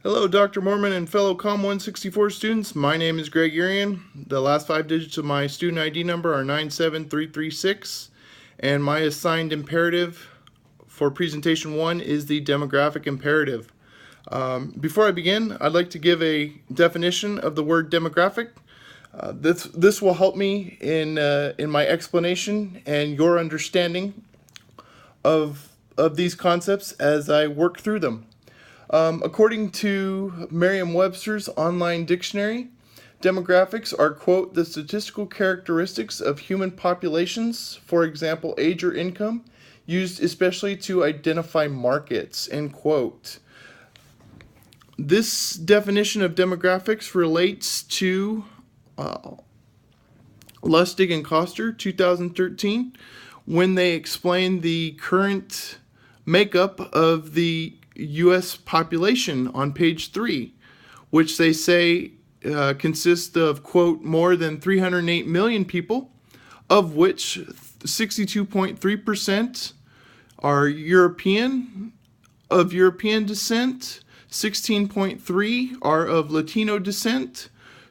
Hello, Dr. Mormon and fellow Comm 164 students. My name is Greg Yerian. The last 5 digits of my student ID number are 97336, and my assigned imperative for presentation 1 is the demographic imperative. Before I begin, I'd like to give a definition of the word demographic. This will help me in my explanation and your understanding of these concepts as I work through them. According to Merriam-Webster's online dictionary, demographics are, quote, the statistical characteristics of human populations, for example, age or income, used especially to identify markets, end quote. This definition of demographics relates to Lustig and Koster, 2013, when they explained the current makeup of the U.S. population on page 3, which they say consists of, quote, more than 308 million people, of which 62.3% are European descent, 16.3% are of Latino descent,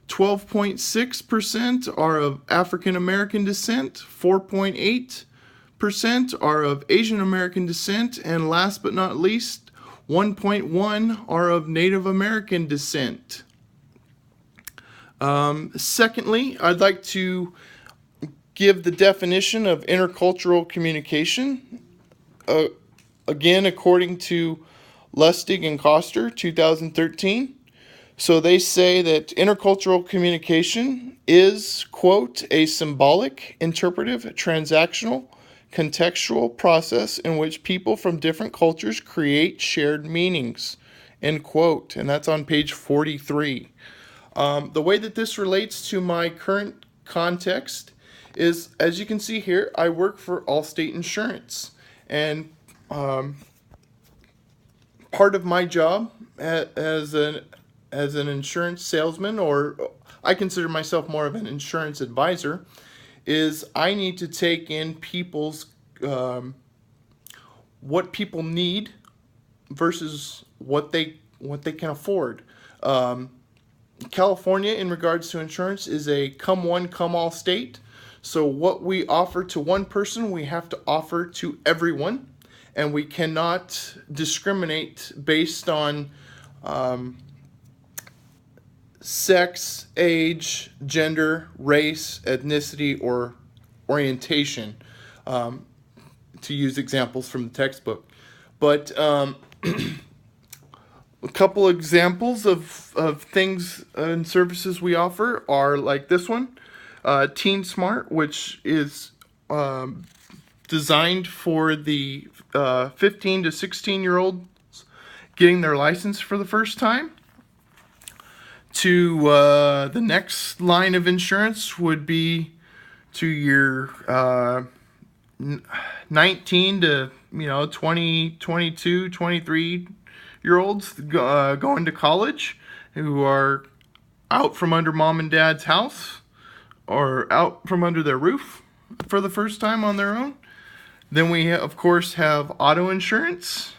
12.6% are of African American descent, 4.8% are of Asian American descent, and last but not least, 1.1% are of Native American descent. Secondly, I'd like to give the definition of intercultural communication. Again, according to Lustig and Koster, 2013. So they say that intercultural communication is, quote, a symbolic, interpretive, transactional, contextual process in which people from different cultures create shared meanings, end quote. And that's on page 43. The way that this relates to my current context is, as you can see here, I work for Allstate Insurance. And part of my job as an insurance salesman, or I consider myself more of an insurance advisor, is I need to take in people's what people need versus what they can afford. California, in regards to insurance, is a come one, come all state. So what we offer to one person, we have to offer to everyone, and we cannot discriminate based on sex, age, gender, race, ethnicity, or orientation, to use examples from the textbook. But a couple examples of things and services we offer are like this one, Teen Smart, which is designed for the 15 to 16-year-olds getting their license for the first time. To the next line of insurance would be to your 19 to 20, 22, 23-year-olds going to college who are out from under mom and dad's house or out from under their roof for the first time on their own. Then we, of course, have auto insurance.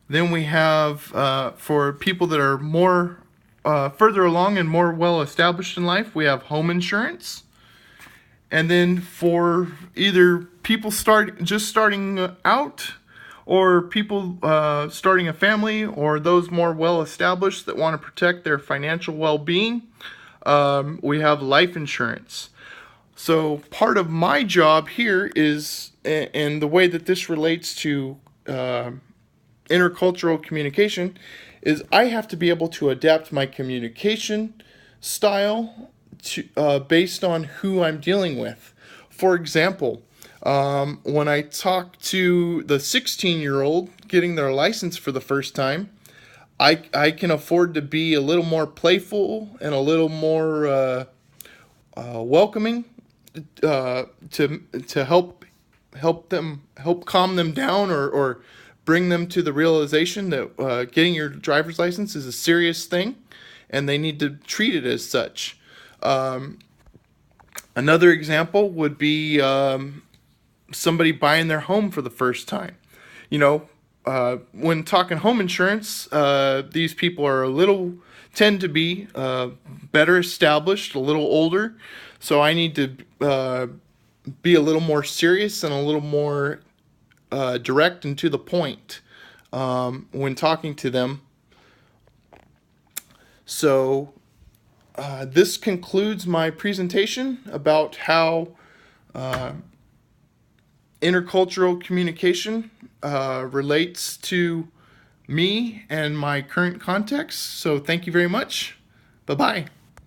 Then we have, for people that are more further along and more well established in life, we have home insurance. And then for either people starting out, or people starting a family, or those more well established that want to protect their financial well-being, we have life insurance. So part of my job here is, and the way that this relates to intercultural communication, is I have to be able to adapt my communication style to, based on who I'm dealing with. For example, when I talk to the 16-year-old getting their license for the first time, I can afford to be a little more playful and a little more welcoming to help calm them down, or bring them to the realization that getting your driver's license is a serious thing and they need to treat it as such. Another example would be somebody buying their home for the first time. when talking home insurance, these people are tend to be better established, a little older. So I need to be a little more serious and a little more direct and to the point when talking to them. So this concludes my presentation about how intercultural communication relates to me and my current context. So thank you very much. Bye-bye.